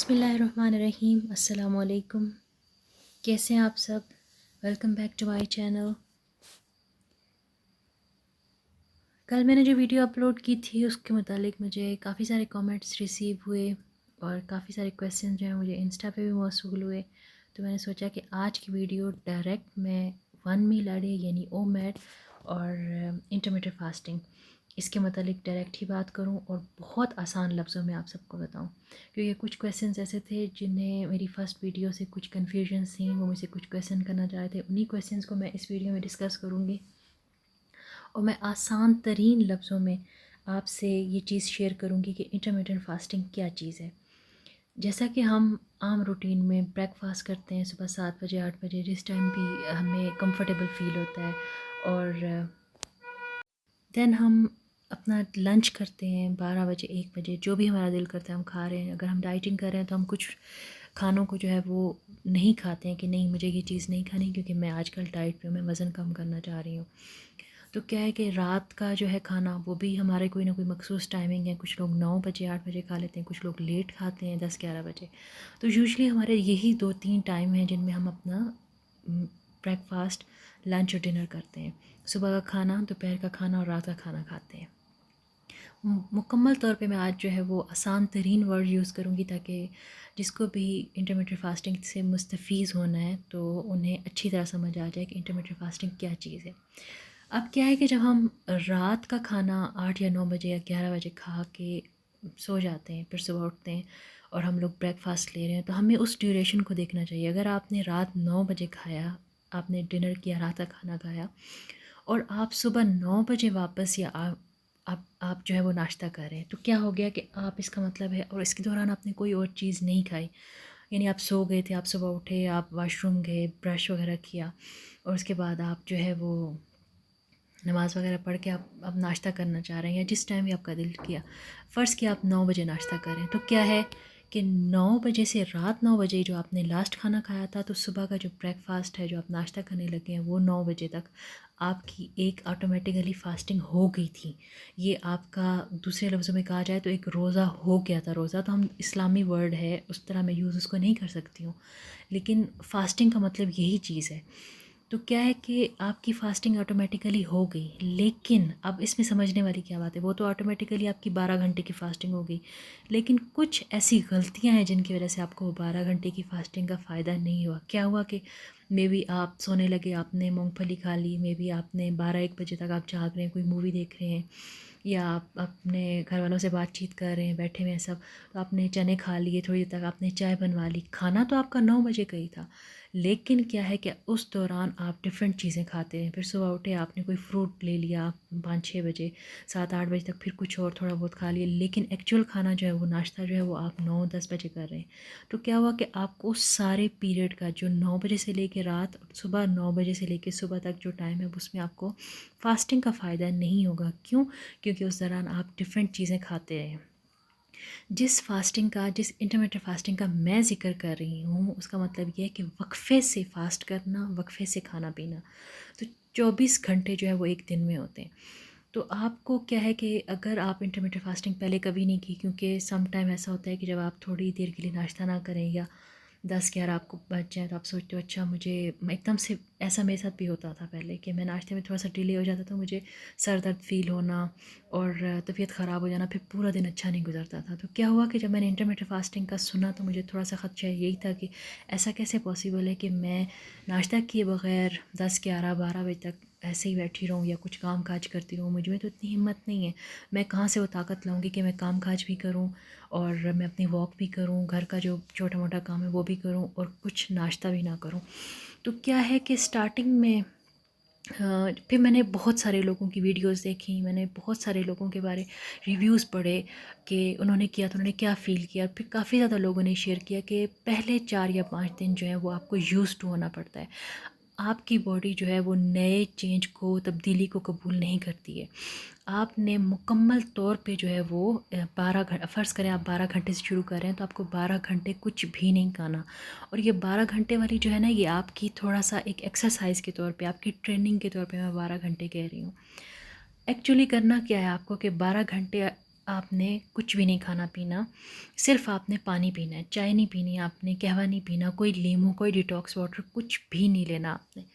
बिस्मिल्लाहिर्रहमानिर्रहीम। अस्सलाम वालेकुम। कैसे हैं आप सब? Welcome back to my channel. कल मैंने जो वीडियो अपलोड की थी उसके मुतालिक मुझे काफ़ी सारे कमेंट्स रिसीव हुए और काफ़ी सारे क्वेश्चन जो हैं मुझे इंस्टा पे भी मौसूल हुए। तो मैंने सोचा कि आज की वीडियो डायरेक्ट मैं वन मील अ डे यानी ओमेड और इंटरमिटेंट फास्टिंग इसके मतलब डायरेक्ट ही बात करूं और बहुत आसान लफ्ज़ों में आप सबको बताऊं, क्योंकि कुछ क्वेश्चंस ऐसे थे जिन्हें मेरी फ़र्स्ट वीडियो से कुछ कन्फ्यूजन थी, वो मुझसे कुछ क्वेश्चन करना चाह रहे थे। उन्हीं क्वेश्चंस को मैं इस वीडियो में डिस्कस करूँगी और मैं आसान तरीन लफ्ज़ों में आपसे ये चीज़ शेयर करूँगी कि इंटरमिटेंट फास्टिंग क्या चीज़ है। जैसा कि हम आम रूटीन में ब्रेकफास्ट करते हैं सुबह 7 बजे 8 बजे, जिस टाइम भी हमें कंफर्टेबल फ़ील होता है, और देन हम अपना लंच करते हैं 12 बजे 1 बजे, जो भी हमारा दिल करता है हम खा रहे हैं। अगर हम डाइटिंग कर रहे हैं तो हम कुछ खानों को जो है वो नहीं खाते हैं कि नहीं मुझे ये चीज़ नहीं खानी क्योंकि मैं आजकल डाइट पे हूँ, मैं वज़न कम करना चाह रही हूँ। तो क्या है कि रात का जो है खाना वो भी हमारे कोई ना कोई मखसूस टाइमिंग है। कुछ लोग 9 बजे 8 बजे खा लेते हैं, कुछ लोग लेट खाते हैं 10-11 बजे। तो यूजुअली हमारे यही 2-3 टाइम हैं जिनमें हम अपना ब्रेकफास्ट लंच और डिनर करते हैं। सुबह का खाना, दोपहर का खाना और रात का खाना खाते हैं। मुकम्मल तौर पे मैं आज जो है वो आसान तरीन वर्ड यूज़ करूँगी ताकि जिसको भी इंटरमिटेंट फास्टिंग से मुस्तफ़ीज़ होना है तो उन्हें अच्छी तरह समझ आ जाए कि इंटरमिटेंट फास्टिंग क्या चीज़ है। अब क्या है कि जब हम रात का खाना 8 या 9 बजे या 11 बजे खा के सो जाते हैं, फिर सुबह उठते हैं और हम लोग ब्रेकफास्ट ले रहे हैं, तो हमें उस ड्यूरेशन को देखना चाहिए। अगर आपने रात 9 बजे खाया, आपने डिनर किया, रात का खाना खाया और आप सुबह 9 बजे वापस या आप जो है वो नाश्ता कर रहे हैं, तो क्या हो गया कि आप, इसका मतलब है, और इसके दौरान आपने कोई और चीज़ नहीं खाई, यानी आप सो गए थे, आप सुबह उठे, आप वॉशरूम गए, ब्रश वगैरह किया और उसके बाद आप जो है वो नमाज़ वगैरह पढ़ के आप अब नाश्ता करना चाह रहे हैं या जिस टाइम भी आपका दिल किया। फ़र्ज़ किया आप 9 बजे नाश्ता करें, तो क्या है कि 9 बजे से रात 9 बजे जो आपने लास्ट खाना खाया था, तो सुबह का जो ब्रेकफास्ट है, जो आप नाश्ता करने लगे हैं, वो 9 बजे तक आपकी एक ऑटोमेटिकली फ़ास्टिंग हो गई थी। ये आपका दूसरे लफ्ज़ों में कहा जाए तो एक रोज़ा हो गया था। रोज़ा तो हम इस्लामी वर्ड है, उस तरह मैं यूज़ उसको नहीं कर सकती हूँ, लेकिन फ़ास्टिंग का मतलब यही चीज़ है। तो क्या है कि आपकी फ़ास्टिंग ऑटोमेटिकली हो गई, लेकिन अब इसमें समझने वाली क्या बात है, वो तो ऑटोमेटिकली आपकी 12 घंटे की फ़ास्टिंग हो गई, लेकिन कुछ ऐसी गलतियां हैं जिनकी वजह से आपको 12 घंटे की फ़ास्टिंग का फ़ायदा नहीं हुआ। क्या हुआ कि मे बी आप सोने लगे, आपने मूंगफली खा ली, मे बी आपने 12-1 बजे तक आप जाग रहे हैं, कोई मूवी देख रहे हैं या आप अपने घर वालों से बातचीत कर रहे हैं, बैठे हुए हैं सब, तो आपने चने खा लिए, थोड़ी देर तक आपने चाय बनवा ली। खाना तो आपका 9 बजे का ही था, लेकिन क्या है कि उस दौरान आप डिफरेंट चीज़ें खाते हैं। फिर सुबह उठे, आपने कोई फ्रूट ले लिया 5-6 बजे, 7-8 बजे तक फिर कुछ और थोड़ा बहुत खा लिया, लेकिन एक्चुअल खाना जो है वो नाश्ता जो है वो आप 9-10 बजे कर रहे हैं। तो क्या हुआ कि आपको उस सारे पीरियड का जो 9 बजे से लेके रात, सुबह 9 बजे से लेके सुबह तक जो टाइम है उसमें आपको फ़ास्टिंग का फ़ायदा नहीं होगा। क्यों? क्योंकि उस दौरान आप डिफरेंट चीज़ें खाते रहे। जिस इंटरमिटेंट फास्टिंग का मैं ज़िक्र कर रही हूँ उसका मतलब ये है कि वक्फ़े से फ़ास्ट करना, वक्फ़े से खाना पीना। तो 24 घंटे जो है वो एक दिन में होते हैं। तो आपको क्या है कि अगर आप इंटरमिटेंट फास्टिंग पहले कभी नहीं की, क्योंकि सम टाइम ऐसा होता है कि जब आप थोड़ी देर के लिए नाश्ता ना करें या 10-11 आपको बज जाए तो आप सोचते हो अच्छा मुझे, एकदम से ऐसा मेरे साथ भी होता था पहले कि मैं नाश्ते में थोड़ा सा डिले हो जाता था, मुझे सर दर्द फ़ील होना और तबीयत ख़राब हो जाना, फिर पूरा दिन अच्छा नहीं गुजरता था। तो क्या हुआ कि जब मैंने इंटरमिटेंट फास्टिंग का सुना तो मुझे थोड़ा सा ख़दशा यही था कि ऐसा कैसे पॉसिबल है कि मैं नाश्ता किए बग़ैर 10-11-12 बजे तक ऐसे ही बैठी रहूँ या कुछ काम काज करती रहूँ। मुझ में तो इतनी हिम्मत नहीं है, मैं कहाँ से वो ताकत लाऊँगी कि मैं काम काज भी करूँ और मैं अपनी वॉक भी करूँ, घर का जो छोटा मोटा काम है वो भी करूँ और कुछ नाश्ता भी ना करूँ। तो क्या है कि स्टार्टिंग में फिर मैंने बहुत सारे लोगों की वीडियोस देखी, मैंने बहुत सारे लोगों के बारे रिव्यूज़ पढ़े कि उन्होंने किया तो उन्होंने क्या फ़ील किया। फिर काफ़ी ज़्यादा लोगों ने शेयर किया कि पहले 4 या 5 दिन जो है वो आपको यूज़ टू होना पड़ता है। आपकी बॉडी जो है वो नए चेंज को, तब्दीली को कबूल नहीं करती है। आपने मुकम्मल तौर पे जो है वो 12 घंटे, फ़र्ज़ करें आप 12 घंटे से शुरू कर रहे हैं तो आपको 12 घंटे कुछ भी नहीं खाना। और ये 12 घंटे वाली जो है ना, ये आपकी थोड़ा सा एक एक्सरसाइज के तौर पे, आपकी ट्रेनिंग के तौर पे मैं 12 घंटे कह रही हूँ। एक्चुअली करना क्या है आपको कि 12 घंटे आपने कुछ भी नहीं खाना पीना, सिर्फ आपने पानी पीना है, चाय नहीं पीनी आपने, कहवा नहीं पीना, कोई लीमू, कोई डिटॉक्स वाटर, कुछ भी नहीं लेना आपने।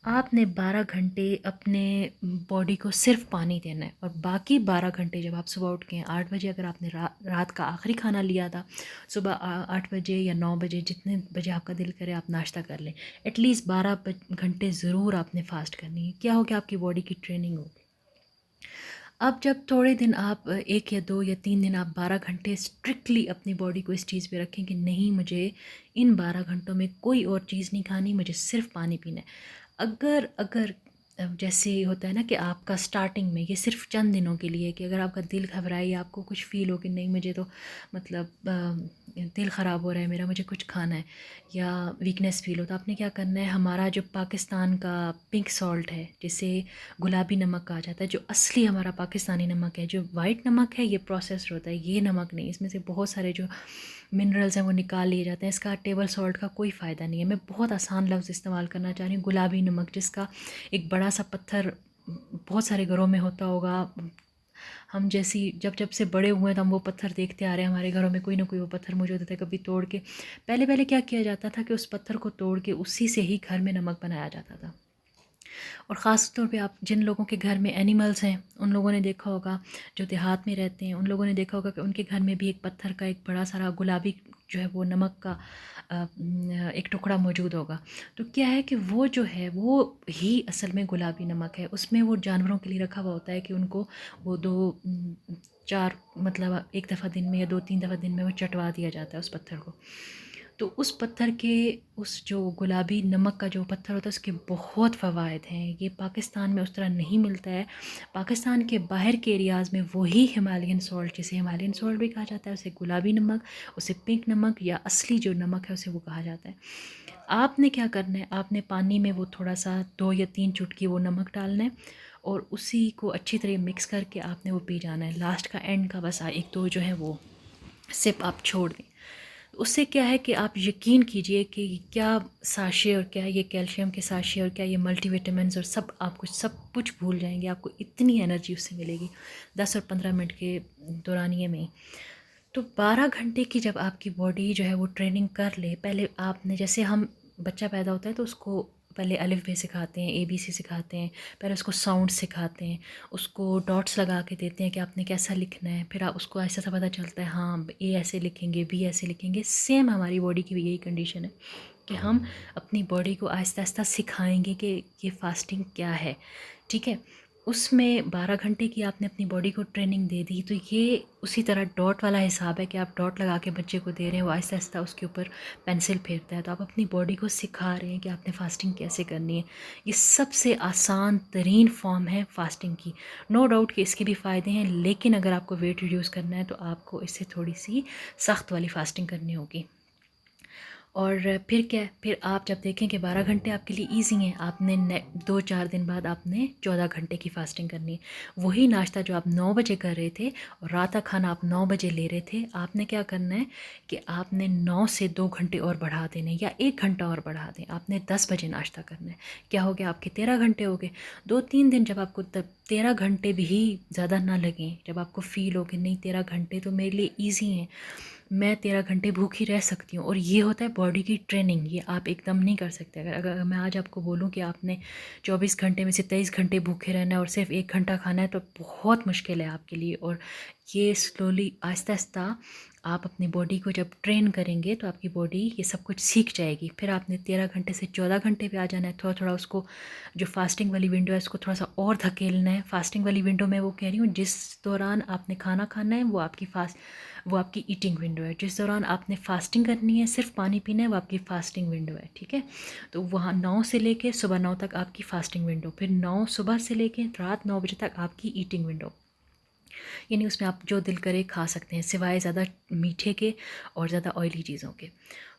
आपने 12 घंटे अपने बॉडी को सिर्फ पानी देना है, और बाकी 12 घंटे जब आप सुबह उठ के 8 बजे, अगर आपने रात का आखिरी खाना लिया था, सुबह 8 बजे या 9 बजे, जितने बजे आपका दिल करे आप नाश्ता कर लें। एटलीस्ट 12 घंटे ज़रूर आपने फास्ट करनी है। क्या हो गया, आपकी बॉडी की ट्रेनिंग होगी। अब जब थोड़े दिन आप 1 या 2 या 3 दिन आप 12 घंटे स्ट्रिक्टली अपनी बॉडी को इस चीज़ पे रखें कि नहीं, मुझे इन 12 घंटों में कोई और चीज़ नहीं खानी, मुझे सिर्फ पानी पीना है। अगर अगर जैसे होता है ना कि आपका स्टार्टिंग में ये सिर्फ चंद दिनों के लिए, कि अगर आपका दिल घबराए या आपको कुछ फ़ील हो कि नहीं मुझे तो मतलब दिल ख़राब हो रहा है मेरा, मुझे कुछ खाना है, या वीकनेस फ़ील हो, तो आपने क्या करना है, हमारा जो पाकिस्तान का पिंक सॉल्ट है, जिसे गुलाबी नमक कहा जाता है, जो असली हमारा पाकिस्तानी नमक है, जो वाइट नमक है ये प्रोसेस्ड होता है, ये नमक नहीं, इसमें से बहुत सारे जो मिनरल्स हैं वो निकाल लिए जाते हैं। इसका टेबल सॉल्ट का कोई फ़ायदा नहीं है। मैं बहुत आसान लफ्ज़ इस्तेमाल करना चाह रही हूँ, गुलाबी नमक, जिसका एक बड़ा सा पत्थर बहुत सारे घरों में होता होगा। हम जैसी जब जब से बड़े हुए हैं तो हम वो पत्थर देखते आ रहे हैं, हमारे घरों में कोई ना कोई वो पत्थर मौजूद होता है, कभी तोड़ के। पहले पहले क्या किया जाता था कि उस पत्थर को तोड़ के उसी से ही घर में नमक बनाया जाता था। और ख़ास तौर पे आप जिन लोगों के घर में एनिमल्स हैं, उन लोगों ने देखा होगा, जो देहात में रहते हैं, उन लोगों ने देखा होगा कि उनके घर में भी एक पत्थर का एक बड़ा सारा गुलाबी जो है वो नमक का एक टुकड़ा मौजूद होगा। तो क्या है कि वो जो है वो ही असल में गुलाबी नमक है। उसमें वो जानवरों के लिए रखा हुआ होता है कि उनको वो 4 मतलब एक दफ़ा दिन में या 2-3 दफ़ा दिन में वो चटवा दिया जाता है उस पत्थर को। तो उस पत्थर के, उस जो गुलाबी नमक का जो पत्थर होता है, उसके बहुत फ़वाइद हैं। ये पाकिस्तान में उस तरह नहीं मिलता है। पाकिस्तान के बाहर के एरियाज़ में वही हिमालयन सॉल्ट, जिसे हिमालयन सॉल्ट भी कहा जाता है, उसे गुलाबी नमक, उसे पिंक नमक या असली जो नमक है उसे वो कहा जाता है। आपने क्या करना है, आपने पानी में वो थोड़ा सा 2 या 3 चुटकी वो नमक डालना है, और उसी को अच्छी तरह मिक्स करके आपने वो पी जाना है। लास्ट का एंड का बस 1-2 जो है वो सिप आप छोड़ दें। उससे क्या है कि आप यकीन कीजिए कि क्या साशे, और क्या ये कैल्शियम के साशे, और क्या ये मल्टीविटामिन्स, और सब कुछ भूल जाएंगे। आपको इतनी एनर्जी उससे मिलेगी 10 और 15 मिनट के दौरानिए में। तो 12 घंटे की जब आपकी बॉडी जो है वो ट्रेनिंग कर ले, पहले आपने, जैसे हम बच्चा पैदा होता है तो उसको पहले अलिफ बे सिखाते हैं, ABC सिखाते हैं, पहले उसको साउंड सिखाते हैं, उसको डॉट्स लगा के देते हैं कि आपने कैसा लिखना है, फिर आप उसको ऐसा सा पता चलता है, हाँ A ऐसे लिखेंगे, B ऐसे लिखेंगे। सेम हमारी बॉडी की भी यही कंडीशन है कि हम अपनी बॉडी को आहिस्ता आहिस्ता सिखाएंगे कि ये फास्टिंग क्या है। ठीक है, उसमें 12 घंटे की आपने अपनी बॉडी को ट्रेनिंग दे दी, तो ये उसी तरह डॉट वाला हिसाब है कि आप डॉट लगा के बच्चे को दे रहे हैं, वो आहिस्ता आहिस्ता उसके ऊपर पेंसिल फेरता है। तो आप अपनी बॉडी को सिखा रहे हैं कि आपने फ़ास्टिंग कैसे करनी है। ये सबसे आसान तरीन फॉर्म है फ़ास्टिंग की। नो डाउट कि इसके भी फ़ायदे हैं, लेकिन अगर आपको वेट रिड्यूस करना है तो आपको इससे थोड़ी सी सख्त वाली फ़ास्टिंग करनी होगी। और फिर क्या है, फिर आप जब देखें कि 12 घंटे आपके लिए ईजी हैं, आपने 2-4 दिन बाद आपने 14 घंटे की फ़ास्टिंग करनी है। वही नाश्ता जो आप 9 बजे कर रहे थे और रात का खाना आप 9 बजे ले रहे थे, आपने क्या करना है कि आपने 9 से 2 घंटे और बढ़ा देने, या 1 घंटा और बढ़ा दें। आपने 10 बजे नाश्ता करना है। क्या हो गया, आपके 13 घंटे हो गए। 2-3 दिन जब आपको 13 घंटे भी ज़्यादा ना लगें, जब आपको फ़ील हो कि नहीं 13 घंटे तो मेरे लिए ईजी हैं, मैं 13 घंटे भूखी रह सकती हूँ, और ये होता है बॉडी की ट्रेनिंग। ये आप एकदम नहीं कर सकते। अगर अगर मैं आज आपको बोलूँ कि आपने 24 घंटे में से 23 घंटे भूखे रहना है और सिर्फ 1 घंटा खाना है, तो बहुत मुश्किल है आपके लिए। और ये स्लोली, आहिस्ता आहिस्ता आप अपनी बॉडी को जब ट्रेन करेंगे तो आपकी बॉडी ये सब कुछ सीख जाएगी। फिर आपने 13 घंटे से 14 घंटे पे आ जाना है। थोड़ा थोड़ा उसको, जो फास्टिंग वाली विंडो है उसको थोड़ा सा और धकेलना है। फास्टिंग वाली विंडो में वो कह रही हूँ, जिस दौरान आपने खाना खाना है वो आपकी ईटिंग विंडो है। जिस दौरान आपने फ़ास्टिंग करनी है, सिर्फ पानी पीना है, वो आपकी फ़ास्टिंग विंडो है। ठीक है, तो वहाँ 9 से लेके सुबह 9 तक आपकी फ़ास्टिंग विंडो, फिर 9 सुबह से लेके रात 9 बजे तक आपकी ईटिंग विंडो। यानी उसमें आप जो दिल करे खा सकते हैं, सिवाय ज़्यादा मीठे के और ज़्यादा ऑयली चीज़ों के।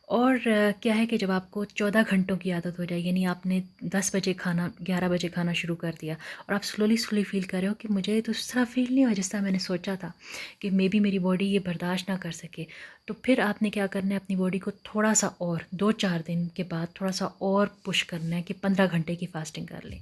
और क्या है कि जब आपको 14 घंटों की आदत हो जाए, यानी आपने 10 बजे खाना, 11 बजे खाना शुरू कर दिया, और आप स्लोली स्लोली फ़ील कर रहे हो कि मुझे तो उस तरह फ़ील नहीं हुआ जिस तरह मैंने सोचा था, कि मे बी मेरी बॉडी ये बर्दाश्त ना कर सके, तो फिर आपने क्या करना है, अपनी बॉडी को थोड़ा सा और 2-4 दिन के बाद थोड़ा सा और पुश करना है कि 15 घंटे की फ़ास्टिंग कर लें।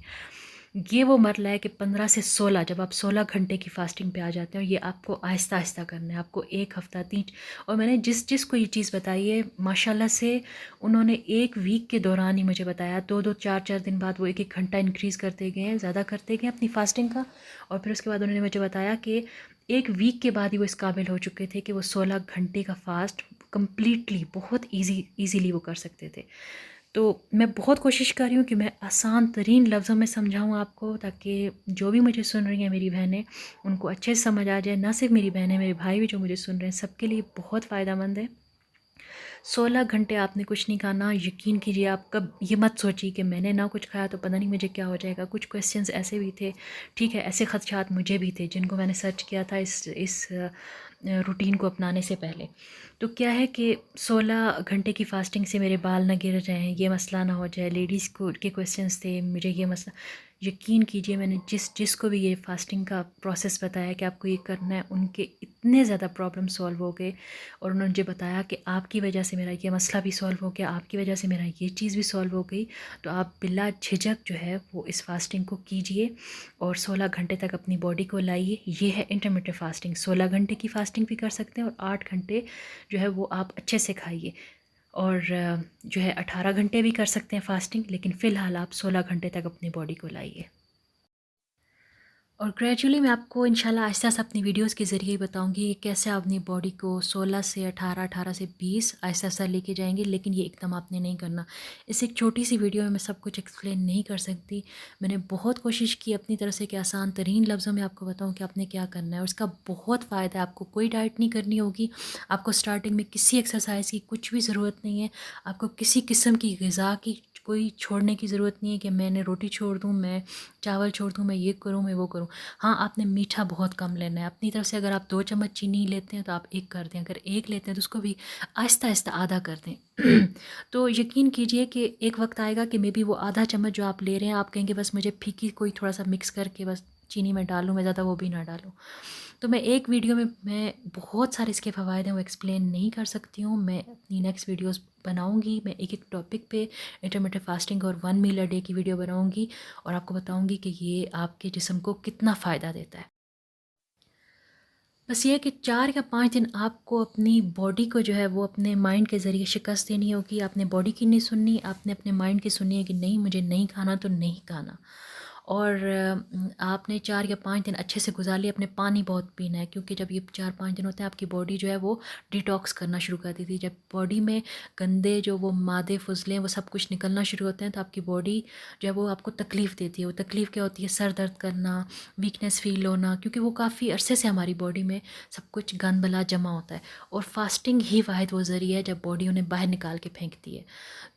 ये वो मरला है कि 15 से 16, जब आप 16 घंटे की फ़ास्टिंग पे आ जाते हैं, और ये आपको आहिस्ता आहिस्ता करना है, आपको 1 हफ़्ता 3। और मैंने जिस जिस को ये चीज़ बताई है, माशाल्लाह से उन्होंने 1 वीक के दौरान ही मुझे बताया, 2-2 4-4 दिन बाद वो 1-1 घंटा इंक्रीज़ करते गए हैं, ज़्यादा करते गए अपनी फ़ास्टिंग का। और फिर उसके बाद उन्होंने मुझे बताया कि 1 वीक के बाद ही वो इस काबिल हो चुके थे कि वो 16 घंटे का फ़ास्ट कंप्लीटली बहुत ईज़िली वो कर सकते थे। तो मैं बहुत कोशिश कर रही हूँ कि मैं आसान तरीन लफ्ज़ों में समझाऊँ आपको, ताकि जो भी मुझे सुन रही हैं मेरी बहनें, उनको अच्छे से समझ आ जाए। ना सिर्फ मेरी बहनें, मेरे भाई भी जो मुझे सुन रहे हैं, सबके लिए बहुत फ़ायदेमंद है। 16 घंटे आपने कुछ नहीं खाना। यकीन कीजिए, आप कब ये मत सोचिए कि मैंने ना कुछ खाया तो पता नहीं मुझे क्या हो जाएगा। कुछ क्वेश्चंस ऐसे भी थे, ठीक है, ऐसे ख़दशात मुझे भी थे, जिनको मैंने सर्च किया था इस रूटीन को अपनाने से पहले। तो क्या है कि 16 घंटे की फ़ास्टिंग से मेरे बाल ना गिर जाएँ, ये मसला ना हो जाए। लेडीज़ को के क्वेश्चंस थे, मुझे ये मसला। यकीन कीजिए, मैंने जिसको भी ये फ़ास्टिंग का प्रोसेस बताया कि आपको ये करना है, उनके इतने ज़्यादा प्रॉब्लम सॉल्व हो गए। और उन्होंने मुझे बताया कि आपकी वजह से मेरा ये मसला भी सॉल्व हो गया, आपकी वजह से मेरा ये चीज़ भी सॉल्व हो गई। तो आप बिला झिझक जो है वो इस फ़ास्टिंग को कीजिए और 16 घंटे तक अपनी बॉडी को लाइए। ये है इंटरमिटेंट फ़ास्टिंग। 16 घंटे की फ़ास्टिंग भी कर सकते हैं और 8 घंटे जो है वो आप अच्छे से खाइए। और जो है 18 घंटे भी कर सकते हैं फ़ास्टिंग, लेकिन फ़िलहाल आप 16 घंटे तक अपनी बॉडी को लाइए। और ग्रेजुअली मैं आपको इंशाल्लाह आहिस्ता-आहिस्ता अपनी वीडियोस के ज़रिए ही बताऊँगी कि कैसे आप अपनी बॉडी को 16 से 18, 18 से 20 आहिस्ता-आहिस्ता लेके जाएँगे, लेकिन ये एकदम आपने नहीं करना। इस एक छोटी-सी वीडियो में मैं सब कुछ एक्सप्लेन नहीं कर सकती। मैंने बहुत कोशिश की अपनी तरफ से कि आसान तरीन लफ्ज़ों में आपको बताऊँ कि आपने क्या करना है, और इसका बहुत फ़ायदा है। आपको कोई डाइट नहीं करनी होगी, आपको स्टार्टिंग में किसी एक्सरसाइज़ की कुछ भी ज़रूरत नहीं है, आपको किसी किस्म की ग़िज़ा की कोई छोड़ने की ज़रूरत नहीं है कि मैंने रोटी छोड़ दूँ, मैं चावल छोड़ दूँ, मैं ये करूँ, मैं वो करूँ। हाँ, आपने मीठा बहुत कम लेना है। अपनी तरफ से अगर आप 2 चम्मच चीनी लेते हैं तो आप 1 कर दें, अगर 1 लेते हैं तो उसको भी आहिस्ता-आहिस्ता आधा कर दें। तो यकीन कीजिए कि एक वक़्त आएगा कि मेबी वो आधा चम्मच जो आप ले रहे हैं, आप कहेंगे बस मुझे फीकी कोई थोड़ा-सा मिक्स करके बस चीनी में डालूँ, मैं ज़्यादा वो भी ना डालूँ। तो मैं एक वीडियो में मैं बहुत सारे इसके फ़वायद हैं वो एक्सप्लेन नहीं कर सकती हूँ। मैं अपनी नेक्स्ट वीडियोज़ बनाऊँगी, मैं एक-एक टॉपिक पे इंटरमिटेंट फ़ास्टिंग और 1 मील अ डे की वीडियो बनाऊँगी और आपको बताऊँगी कि ये आपके जिस्म को कितना फ़ायदा देता है। बस ये है कि 4 या 5 दिन आपको अपनी बॉडी को जो है वो अपने माइंड के ज़रिए शिकस्त देनी होगी। आपने बॉडी की नहीं सुननी, आपने अपने माइंड की सुननी है कि नहीं, मुझे नहीं खाना तो नहीं खाना। और आपने 4 या 5 दिन अच्छे से गुज़ार लिए। अपने पानी बहुत पीना है, क्योंकि जब ये 4-5 दिन होते हैं आपकी बॉडी जो है वो डिटॉक्स करना शुरू कर देती है। जब बॉडी में गंदे जो वो मादे फ़ुज़ले हैं वो सब कुछ निकलना शुरू होते हैं, तो आपकी बॉडी जो है वो आपको तकलीफ़ देती है। वो तकलीफ़ क्या होती है? सर दर्द करना, वीकनेस फ़ील होना, क्योंकि वो काफ़ी अरसे से हमारी बॉडी में सब कुछ गंद बला जमा होता है। और फास्टिंग ही वाहिद वो ज़रिया है जब बॉडी उन्हें बाहर निकाल के फेंकती है।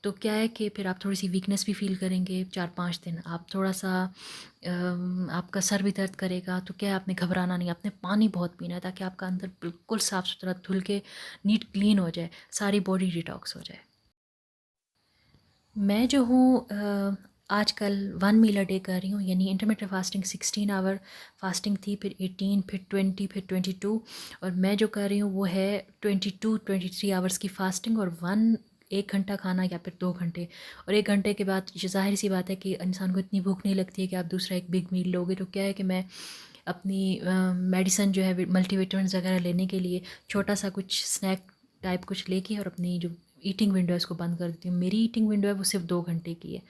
तो क्या है कि फिर आप थोड़ी-सी वीकनेस भी फ़ील करेंगे 4-5 दिन। आप थोड़ा-सा आपका सर भी दर्द करेगा, तो क्या है, आपने घबराना नहीं, आपने पानी बहुत पीना है ताकि आपका अंदर बिल्कुल साफ़-सुथरा धुल के नीट क्लीन हो जाए, सारी बॉडी डिटॉक्स हो जाए। मैं जो हूँ आजकल 1 मील अ डे कर रही हूँ, यानी इंटरमिटेंट फ़ास्टिंग 16 आवर फ़ास्टिंग थी, फिर 18, फिर 20, फिर 22, और मैं जो कर रही हूँ वो है 22-23 आवर्स की फ़ास्टिंग और 1 घंटा खाना या फिर 2 घंटे। और 1 घंटे के बाद ये ज़ाहिर-सी बात है कि इंसान को इतनी भूख नहीं लगती है कि आप दूसरा एक बिग मील लोगे। तो क्या है कि मैं अपनी मेडिसिन जो है मल्टीविटामिन्स वगैरह लेने के लिए छोटा-सा कुछ स्नैक टाइप कुछ लेके और अपनी जो ईटिंग विंडो है उसको बंद कर देती हूँ। मेरी ईटिंग विंडो है वो सिर्फ़ 2 घंटे की है,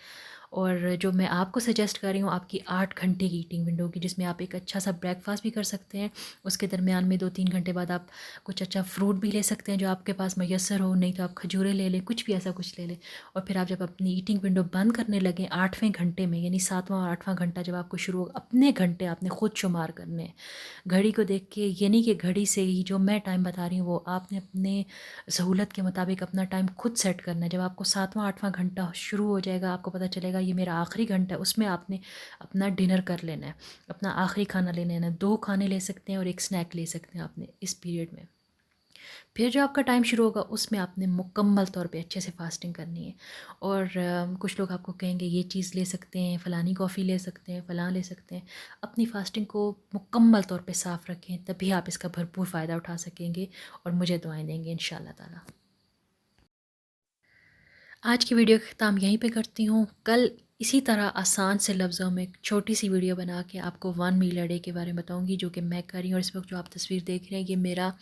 और जो मैं आपको सजेस्ट कर रही हूँ आपकी 8 घंटे की ईटिंग विंडो की, जिसमें आप एक अच्छा-सा ब्रेकफ़ास्ट भी कर सकते हैं। उसके दरमियान में 2-3 घंटे बाद आप कुछ अच्छा फ्रूट भी ले सकते हैं जो आपके पास मयस्सर हो, नहीं तो आप खजूरें ले लें, कुछ भी ऐसा कुछ ले लें। और फिर आप जब अपनी ईटिंग विंडो बंद करने लगें 8वें घंटे में, यानी 7वां और 8वां घंटा जब आपको शुरू हो, अपने घंटे आपने खुद शुमार करने हैं। घड़ी को देख के, ये नहीं कि घड़ी से ही जो मैं टाइम बता रही हूँ वो आपने अपने सहूलत के मुताबिक अपना टाइम खुद सेट करना है। जब आपको 7वां 8वां घंटा शुरू हो जाएगा, आपको पता चलेगा ये मेरा आखिरी घंटा है, उसमें आपने अपना डिनर कर लेना है, अपना आखिरी खाना ले लेना है। 2 खाने ले सकते हैं और 1 स्नैक ले सकते हैं आपने इस पीरियड में। फिर जो आपका टाइम शुरू होगा उसमें आपने मुकम्मल तौर पे अच्छे से फ़ास्टिंग करनी है। और कुछ लोग आपको कहेंगे ये चीज़ ले सकते हैं, फ़लानी कॉफ़ी ले सकते हैं, फ़लाँ ले सकते हैं। अपनी फ़ास्टिंग को मुकम्मल तौर पे साफ़ रखें, तभी आप इसका भरपूर फ़ायदा उठा सकेंगे और मुझे दुआएँ देंगे इंशाअल्लाह ताला। आज की वीडियो का ख़िताम यहीं पे करती हूँ। कल इसी तरह आसान से लफ्ज़ों में एक छोटी सी वीडियो बना के आपको 1 मील अ डे के बारे में बताऊँगी, जो कि मैं कर रही हूँ। और इस वक्त जो आप तस्वीर देख रहे हैं, ये मेरा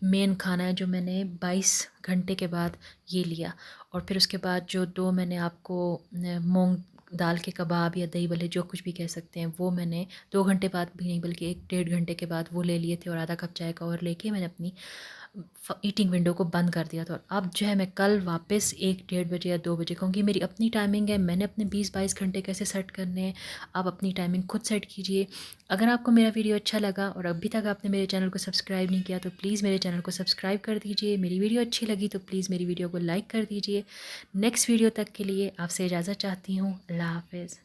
मेन खाना है जो मैंने 22 घंटे के बाद ये लिया। और फिर उसके बाद जो 2 मैंने आपको मूंग दाल के कबाब या दही भल्ले जो कुछ भी कह सकते हैं, वो मैंने 2 घंटे बाद भी नहीं बल्कि 1 डेढ़ घंटे के बाद वो ले लिए थे। और आधा कप चाय का और लेके मैंने अपनी ईटिंग विंडो को बंद कर दिया था। और अब जो है मैं कल वापस 1 डेढ़ बजे या 2 बजे कहूँगी, मेरी अपनी टाइमिंग है, मैंने अपने 20-22 घंटे कैसे सेट करने हैं, आप अपनी टाइमिंग खुद सेट कीजिए। अगर आपको मेरा वीडियो अच्छा लगा और अभी तक आपने मेरे चैनल को सब्सक्राइब नहीं किया, तो प्लीज़ मेरे चैनल को सब्सक्राइब कर दीजिए। मेरी वीडियो अच्छी लगी तो प्लीज़ मेरी वीडियो को लाइक कर दीजिए। नेक्स्ट वीडियो तक के लिए आपसे इजाज़त चाहती हूँ। अल्लाह हाफ़िज़।